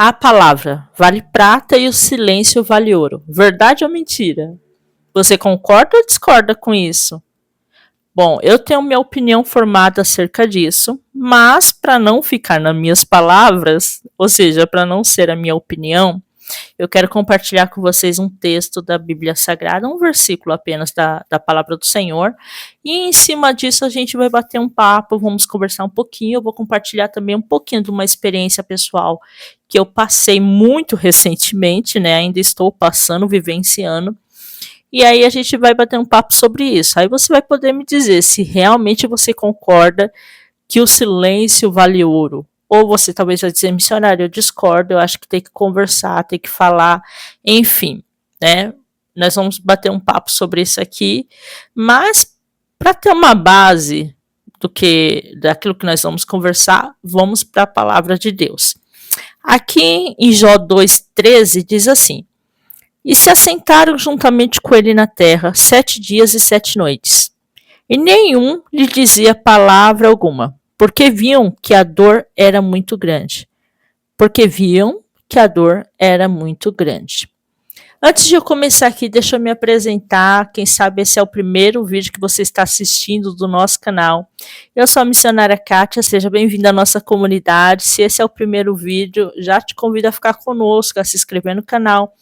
A palavra vale prata e o silêncio vale ouro. Verdade ou mentira? Você concorda ou discorda com isso? Bom, eu tenho minha opinião formada acerca disso, mas para não ficar nas minhas palavras, ou seja, para não ser a minha opinião, eu quero compartilhar com vocês um texto da Bíblia Sagrada, um versículo apenas da palavra do Senhor, e em cima disso a gente vai bater um papo, vamos conversar um pouquinho, eu vou compartilhar também um pouquinho de uma experiência pessoal que eu passei muito recentemente, né? Ainda estou passando, vivenciando. E aí a gente vai bater um papo sobre isso. Aí você vai poder me dizer se realmente você concorda que o silêncio vale ouro. Ou você talvez vai dizer, missionário, eu discordo, eu acho que tem que conversar, tem que falar, enfim, né? Nós vamos bater um papo sobre isso aqui, mas para ter uma base daquilo que nós vamos conversar, vamos para a palavra de Deus. Aqui em Jó 2,13 diz assim: E se assentaram juntamente com ele na terra 7 dias e 7 noites, e nenhum lhe dizia palavra alguma, porque viam que a dor era muito grande. Porque viam que a dor era muito grande. Antes de eu começar aqui, deixa eu me apresentar. Quem sabe esse é o primeiro vídeo que você está assistindo do nosso canal. Eu sou a missionária Kátia, seja bem-vinda à nossa comunidade. Se esse é o primeiro vídeo, já te convido a ficar conosco, a se inscrever no canal,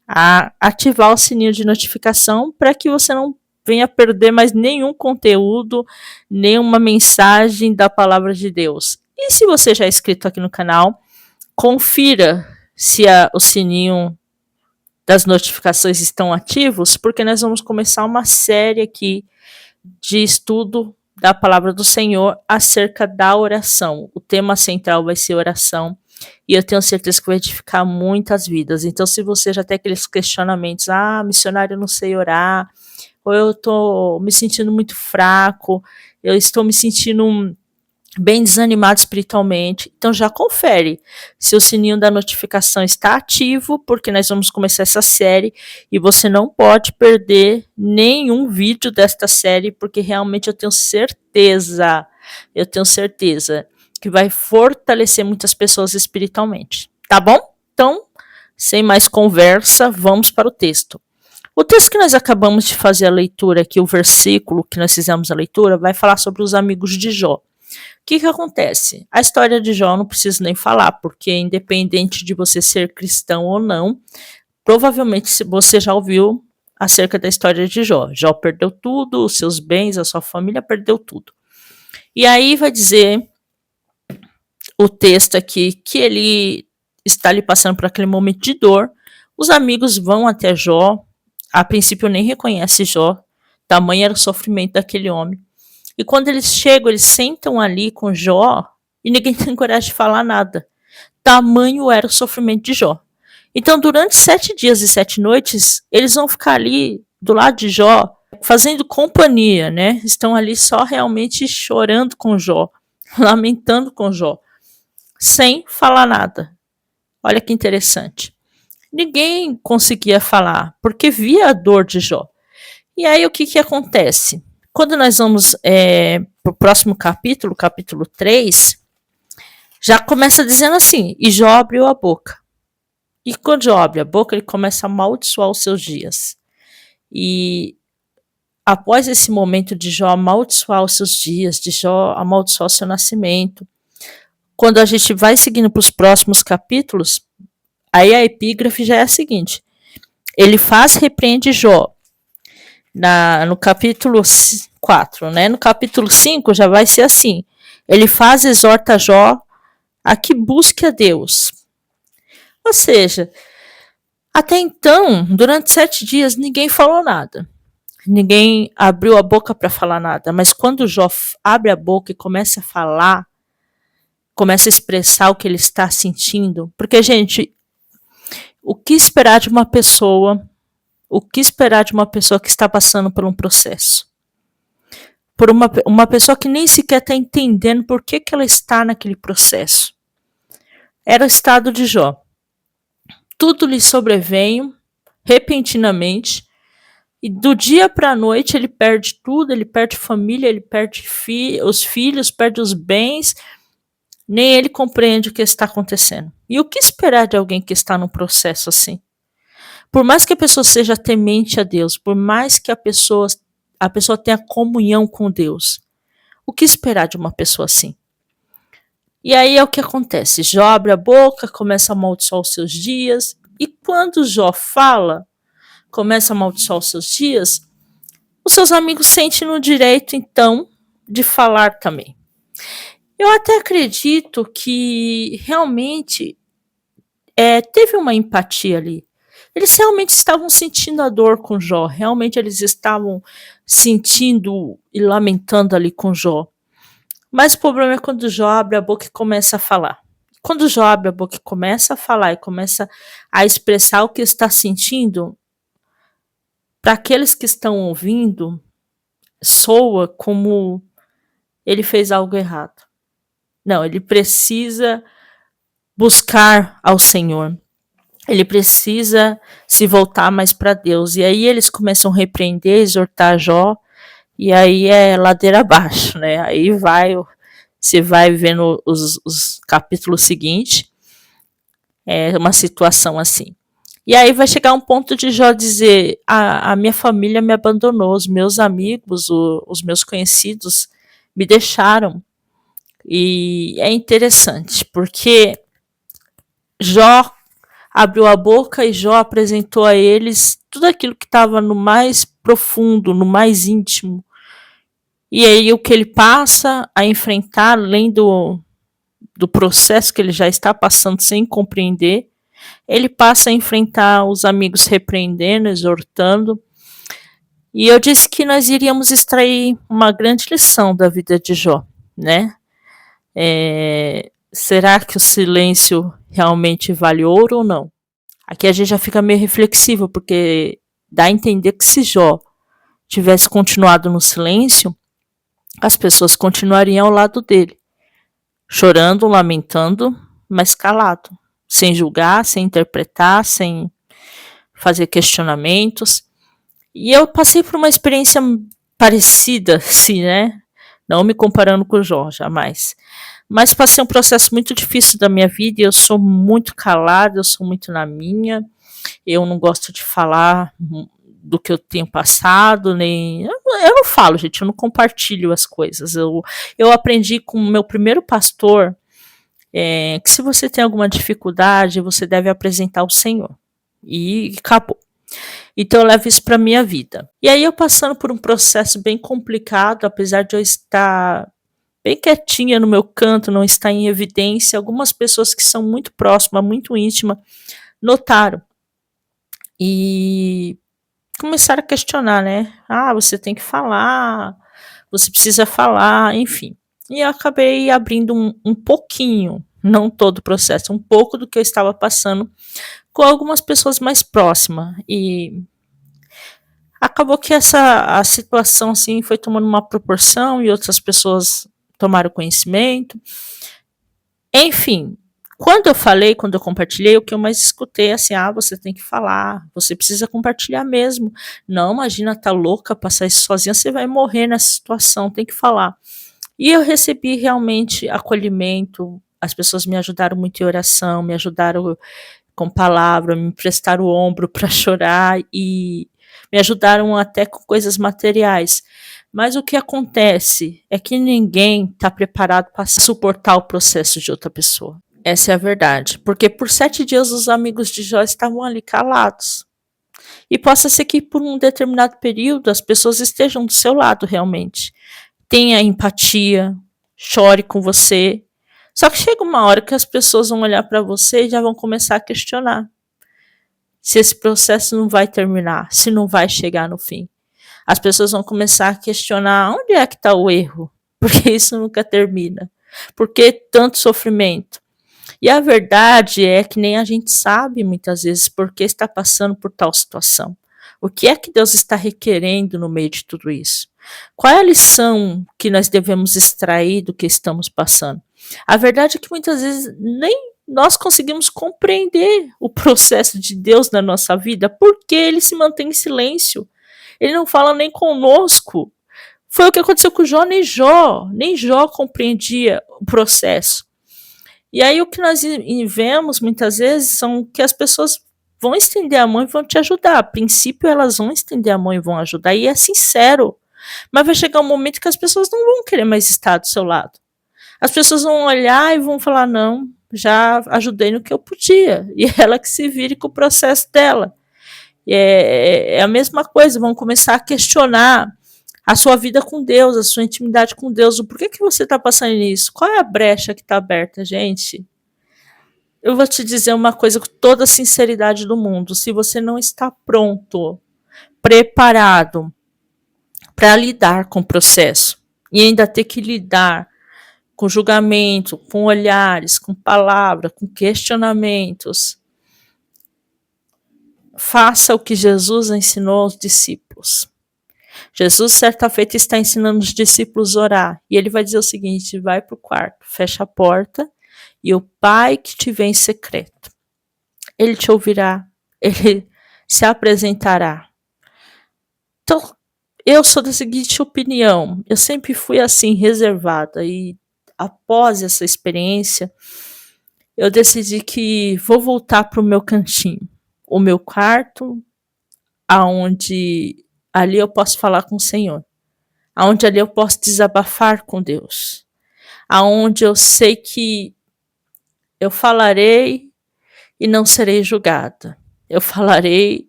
a ativar o sininho de notificação para que você não venha perder mais nenhum conteúdo, nenhuma mensagem da palavra de Deus. E se você já é inscrito aqui no canal, confira se o sininho das notificações estão ativos, porque nós vamos começar uma série aqui de estudo da palavra do Senhor acerca da oração. O tema central vai ser oração, e eu tenho certeza que vai edificar muitas vidas. Então, se você já tem aqueles questionamentos, missionário, eu não sei orar, ou eu estou me sentindo muito fraco, eu estou me sentindo bem desanimado espiritualmente, então já confere se o sininho da notificação está ativo, porque nós vamos começar essa série e você não pode perder nenhum vídeo desta série, porque realmente eu tenho certeza que vai fortalecer muitas pessoas espiritualmente, tá bom? Então, sem mais conversa, vamos para o texto. O texto que nós acabamos de fazer a leitura aqui, o versículo que nós fizemos a leitura, vai falar sobre os amigos de Jó. O que acontece? A história de Jó não preciso nem falar, porque independente de você ser cristão ou não, provavelmente você já ouviu acerca da história de Jó. Jó perdeu tudo, os seus bens, a sua família perdeu tudo. E aí vai dizer o texto aqui que ele está ali passando por aquele momento de dor. Os amigos vão até Jó, a princípio nem reconhece Jó, tamanho era o sofrimento daquele homem. E quando eles chegam, eles sentam ali com Jó e ninguém tem coragem de falar nada. Tamanho era o sofrimento de Jó. Então, durante 7 dias e 7 noites, eles vão ficar ali do lado de Jó, fazendo companhia, né? Estão ali só realmente chorando com Jó, lamentando com Jó, sem falar nada. Olha que interessante. Ninguém conseguia falar, porque via a dor de Jó. E aí o que acontece? Quando nós vamos para o próximo capítulo, capítulo 3, já começa dizendo assim: e Jó abriu a boca. E quando Jó abre a boca, ele começa a amaldiçoar os seus dias. E após esse momento de Jó amaldiçoar os seus dias, de Jó amaldiçoar o seu nascimento, quando a gente vai seguindo para os próximos capítulos, aí a epígrafe já é a seguinte: ele repreende Jó. No capítulo 4, né? No capítulo 5 já vai ser assim: ele exorta Jó a que busque a Deus. Ou seja, até então, durante 7 dias, ninguém falou nada. Ninguém abriu a boca para falar nada. Mas quando Jó abre a boca e começa a falar, começa a expressar o que ele está sentindo, porque, gente, o que esperar de uma pessoa que está passando por um processo? Por uma pessoa que nem sequer está entendendo por que ela está naquele processo. Era o estado de Jó. Tudo lhe sobreveio repentinamente, e do dia para a noite ele perde tudo, ele perde família, ele perde os filhos, perde os bens, Nem ele compreende o que está acontecendo. E o que esperar de alguém que está num processo assim? Por mais que a pessoa seja temente a Deus, por mais que a pessoa tenha comunhão com Deus, o que esperar de uma pessoa assim? E aí é o que acontece. Jó abre a boca, começa a amaldiçoar os seus dias. E quando Jó fala, começa a amaldiçoar os seus dias, os seus amigos sentem no direito, então, de falar também. Eu até acredito que realmente teve uma empatia ali. Eles realmente estavam sentindo a dor com Jó, realmente eles estavam sentindo e lamentando ali com Jó. Mas o problema é quando Jó abre a boca e começa a falar. Quando Jó abre a boca e começa a falar e começa a expressar o que está sentindo, para aqueles que estão ouvindo, soa como ele fez algo errado. Não, ele precisa buscar ao Senhor. Ele precisa se voltar mais para Deus. E aí eles começam a repreender, exortar Jó, e aí é ladeira abaixo, né? Aí você vai vendo os capítulos seguintes, é uma situação assim. E aí vai chegar um ponto de Jó dizer: a minha família me abandonou, os meus amigos, os meus conhecidos me deixaram. E é interessante, porque Jó abriu a boca e Jó apresentou a eles tudo aquilo que estava no mais profundo, no mais íntimo. E aí o que ele passa a enfrentar, além do processo que ele já está passando sem compreender, ele passa a enfrentar os amigos repreendendo, exortando. E eu disse que nós iríamos extrair uma grande lição da vida de Jó, né? Será que o silêncio realmente vale ouro ou não? Aqui a gente já fica meio reflexivo, porque dá a entender que se Jó tivesse continuado no silêncio, as pessoas continuariam ao lado dele, chorando, lamentando, mas calado, sem julgar, sem interpretar, sem fazer questionamentos. E eu passei por uma experiência parecida, assim, né? Não me comparando com o Jó, jamais. Mas passei um processo muito difícil da minha vida e eu sou muito calada, eu sou muito na minha. Eu não gosto de falar do que eu tenho passado, nem. Eu não falo, gente, eu não compartilho as coisas. Eu aprendi com o meu primeiro pastor que se você tem alguma dificuldade, você deve apresentar ao Senhor. E acabou. Então eu levo isso para minha vida. E aí eu passando por um processo bem complicado, apesar de eu estar bem quietinha no meu canto, não estar em evidência, algumas pessoas que são muito próximas, muito íntimas, notaram. E começaram a questionar, né? Você tem que falar, você precisa falar, enfim. E eu acabei abrindo um pouquinho, não todo o processo, um pouco do que eu estava passando com algumas pessoas mais próximas. E acabou que a situação assim foi tomando uma proporção e outras pessoas tomaram conhecimento. Enfim, quando eu compartilhei, o que eu mais escutei é assim: você tem que falar, você precisa compartilhar mesmo. Não, imagina, tá louca, passar isso sozinha, você vai morrer nessa situação, tem que falar. E eu recebi realmente acolhimento, as pessoas me ajudaram muito em oração, me ajudaram com palavra, me prestaram o ombro para chorar e me ajudaram até com coisas materiais. Mas o que acontece é que ninguém está preparado para suportar o processo de outra pessoa. Essa é a verdade. Porque por 7 dias os amigos de Jó estavam ali calados. E possa ser que por um determinado período as pessoas estejam do seu lado realmente. Tenha empatia, chore com você. Só que chega uma hora que as pessoas vão olhar para você e já vão começar a questionar se esse processo não vai terminar, se não vai chegar no fim. As pessoas vão começar a questionar onde é que está o erro, porque isso nunca termina. Por que tanto sofrimento? E a verdade é que nem a gente sabe muitas vezes por que está passando por tal situação. O que é que Deus está requerendo no meio de tudo isso? Qual é a lição que nós devemos extrair do que estamos passando? A verdade é que muitas vezes nem nós conseguimos compreender o processo de Deus na nossa vida, porque ele se mantém em silêncio. Ele não fala nem conosco. Foi o que aconteceu com Jó, nem Jó compreendia o processo. E aí o que nós vemos muitas vezes são que as pessoas vão estender a mão e vão te ajudar. A princípio elas vão estender a mão e vão ajudar, e é sincero. Mas vai chegar um momento que as pessoas não vão querer mais estar do seu lado. As pessoas vão olhar e vão falar: não, já ajudei no que eu podia. E ela que se vire com o processo dela. É a mesma coisa, vão começar a questionar a sua vida com Deus, a sua intimidade com Deus. O porquê que você está passando nisso? Qual é a brecha que está aberta, gente? Eu vou te dizer uma coisa com toda a sinceridade do mundo. Se você não está pronto, preparado para lidar com o processo e ainda ter que lidar com julgamento, com olhares, com palavra, com questionamentos, faça o que Jesus ensinou aos discípulos. Jesus, certa feita, está ensinando os discípulos a orar. E ele vai dizer o seguinte: vai para o quarto, fecha a porta, e o Pai que te vê em secreto, ele te ouvirá, ele se apresentará. Então, eu sou da seguinte opinião: eu sempre fui assim, reservada, e após essa experiência, eu decidi que vou voltar para o meu cantinho, o meu quarto, aonde ali eu posso falar com o Senhor, aonde ali eu posso desabafar com Deus, aonde eu sei que eu falarei e não serei julgada, eu falarei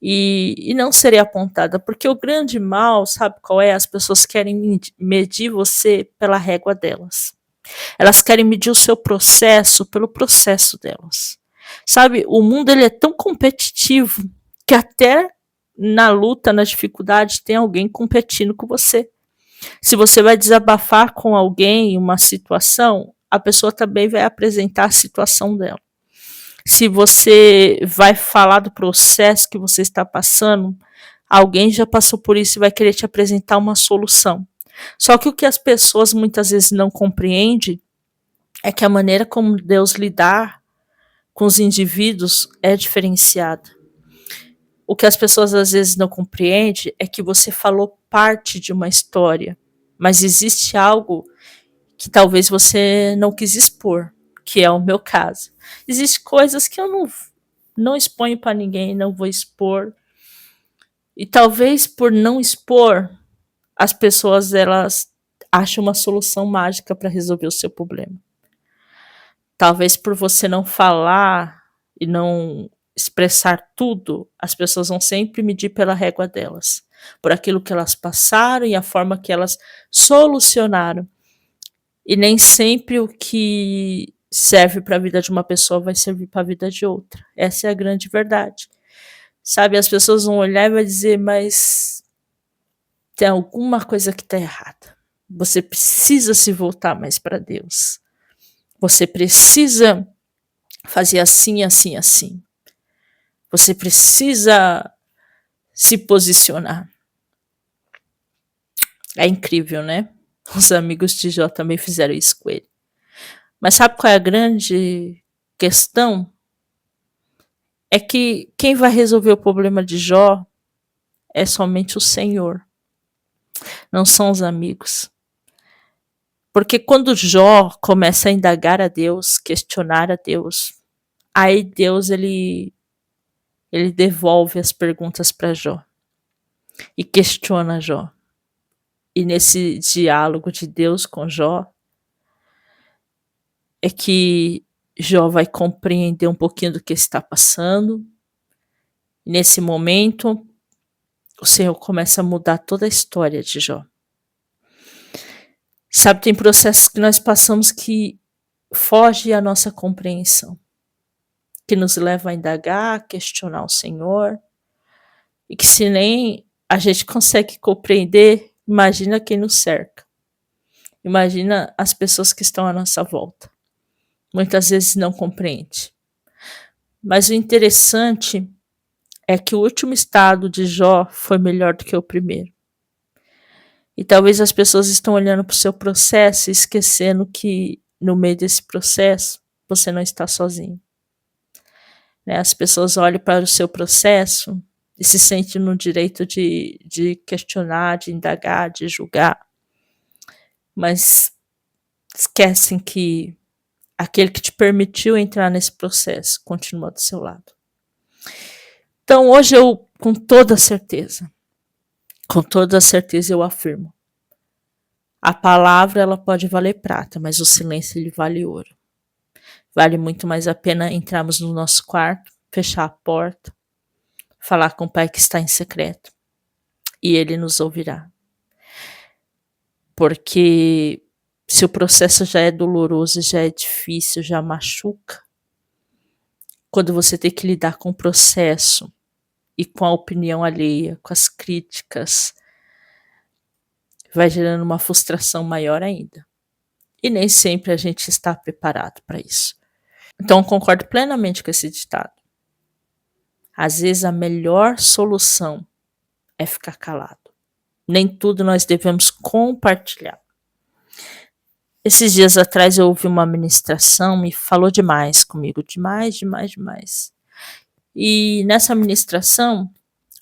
e não serei apontada, porque o grande mal, sabe qual é? As pessoas querem medir você pela régua delas. Elas querem medir o seu processo pelo processo delas. Sabe, o mundo ele é tão competitivo que até na luta, na dificuldade, tem alguém competindo com você. Se você vai desabafar com alguém uma situação, a pessoa também vai apresentar a situação dela. Se você vai falar do processo que você está passando, alguém já passou por isso e vai querer te apresentar uma solução. Só que o que as pessoas muitas vezes não compreendem é que a maneira como Deus lidar com os indivíduos é diferenciada. O que as pessoas às vezes não compreendem é que você falou parte de uma história, mas existe algo que talvez você não quis expor, que é o meu caso. Existem coisas que eu não exponho para ninguém, não vou expor. E talvez por não expor, as pessoas elas acham uma solução mágica para resolver o seu problema. Talvez por você não falar e não expressar tudo, as pessoas vão sempre medir pela régua delas, por aquilo que elas passaram e a forma que elas solucionaram. E nem sempre o que serve para a vida de uma pessoa vai servir para a vida de outra. Essa é a grande verdade. Sabe, as pessoas vão olhar e vai dizer: mas tem alguma coisa que está errada. Você precisa se voltar mais para Deus. Você precisa fazer assim, assim, assim. Você precisa se posicionar. É incrível, né? Os amigos de Jó também fizeram isso com ele. Mas sabe qual é a grande questão? É que quem vai resolver o problema de Jó é somente o Senhor. Não são os amigos. Porque quando Jó começa a indagar a Deus, questionar a Deus, aí Deus ele devolve as perguntas para Jó e questiona Jó. E nesse diálogo de Deus com Jó é que Jó vai compreender um pouquinho do que está passando. E nesse momento, o Senhor começa a mudar toda a história de Jó. Sabe, tem processos que nós passamos que foge à nossa compreensão, que nos leva a indagar, a questionar o Senhor, e que se nem a gente consegue compreender, imagina quem nos cerca. Imagina as pessoas que estão à nossa volta. Muitas vezes não compreende. Mas o interessante é que o último estado de Jó foi melhor do que o primeiro. E talvez as pessoas estão olhando para o seu processo e esquecendo que no meio desse processo você não está sozinho. Né? As pessoas olham para o seu processo e se sentem no direito de questionar, de indagar, de julgar. Mas esquecem que aquele que te permitiu entrar nesse processo, continua do seu lado. Então hoje eu, com toda certeza eu afirmo, a palavra ela pode valer prata, mas o silêncio ele vale ouro. Vale muito mais a pena entrarmos no nosso quarto, fechar a porta, falar com o Pai que está em secreto, e Ele nos ouvirá. Porque se o processo já é doloroso, já é difícil, já machuca, quando você tem que lidar com o processo e com a opinião alheia, com as críticas, vai gerando uma frustração maior ainda. E nem sempre a gente está preparado para isso. Então eu concordo plenamente com esse ditado. Às vezes a melhor solução é ficar calado. Nem tudo nós devemos compartilhar. Esses dias atrás eu ouvi uma ministração e falou demais comigo, demais. E nessa ministração,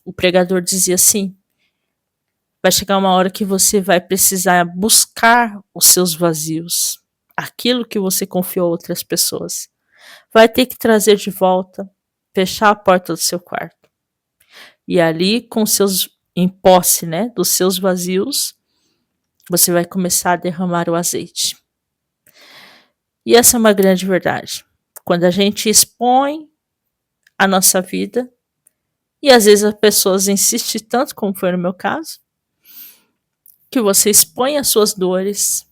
o pregador dizia assim: vai chegar uma hora que você vai precisar buscar os seus vazios, aquilo que você confiou a outras pessoas. Vai ter que trazer de volta, fechar a porta do seu quarto. E ali, com seus em posse, né, dos seus vazios, você vai começar a derramar o azeite. E essa é uma grande verdade. Quando a gente expõe a nossa vida, e às vezes as pessoas insistem tanto, como foi no meu caso, que você expõe as suas dores,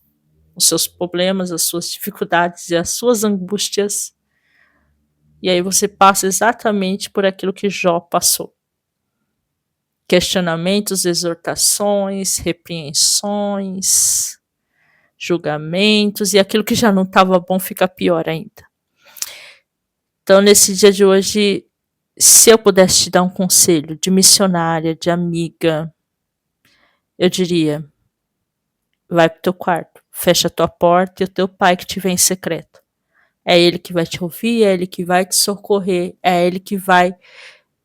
os seus problemas, as suas dificuldades e as suas angústias, e aí você passa exatamente por aquilo que Jó passou. Questionamentos, exortações, repreensões, julgamentos, e aquilo que já não estava bom fica pior ainda. Então, nesse dia de hoje, se eu pudesse te dar um conselho de missionária, de amiga, eu diria: vai pro teu quarto, fecha a tua porta e o teu pai que te vê em secreto. É ele que vai te ouvir, é ele que vai te socorrer, é ele que vai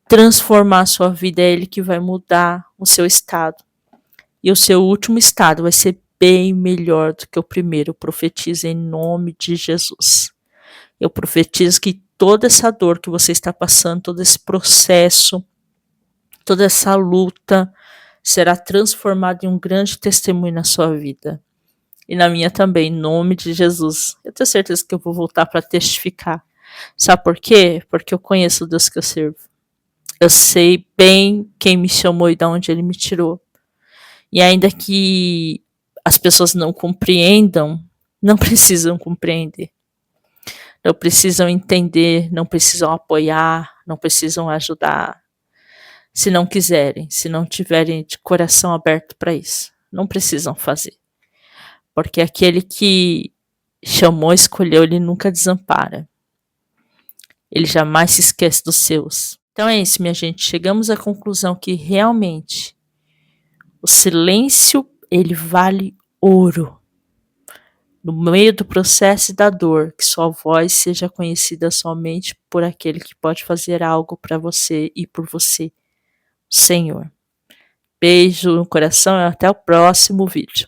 transformar a sua vida, é ele que vai mudar o seu estado. E o seu último estado vai ser bem melhor do que o primeiro. Eu profetizo em nome de Jesus. Eu profetizo que toda essa dor que você está passando, todo esse processo, toda essa luta será transformada em um grande testemunho na sua vida. E na minha também, em nome de Jesus. Eu tenho certeza que eu vou voltar para testificar. Sabe por quê? Porque eu conheço o Deus que eu sirvo. Eu sei bem quem me chamou e de onde ele me tirou. E ainda que as pessoas não compreendam, não precisam compreender. Não precisam entender, não precisam apoiar, não precisam ajudar. Se não quiserem, se não tiverem de coração aberto para isso, não precisam fazer. Porque aquele que chamou, escolheu, ele nunca desampara. Ele jamais se esquece dos seus. Então é isso, minha gente. Chegamos à conclusão que realmente o silêncio, ele vale ouro. No meio do processo e da dor, que sua voz seja conhecida somente por aquele que pode fazer algo para você e por você, o Senhor. Beijo no coração e até o próximo vídeo.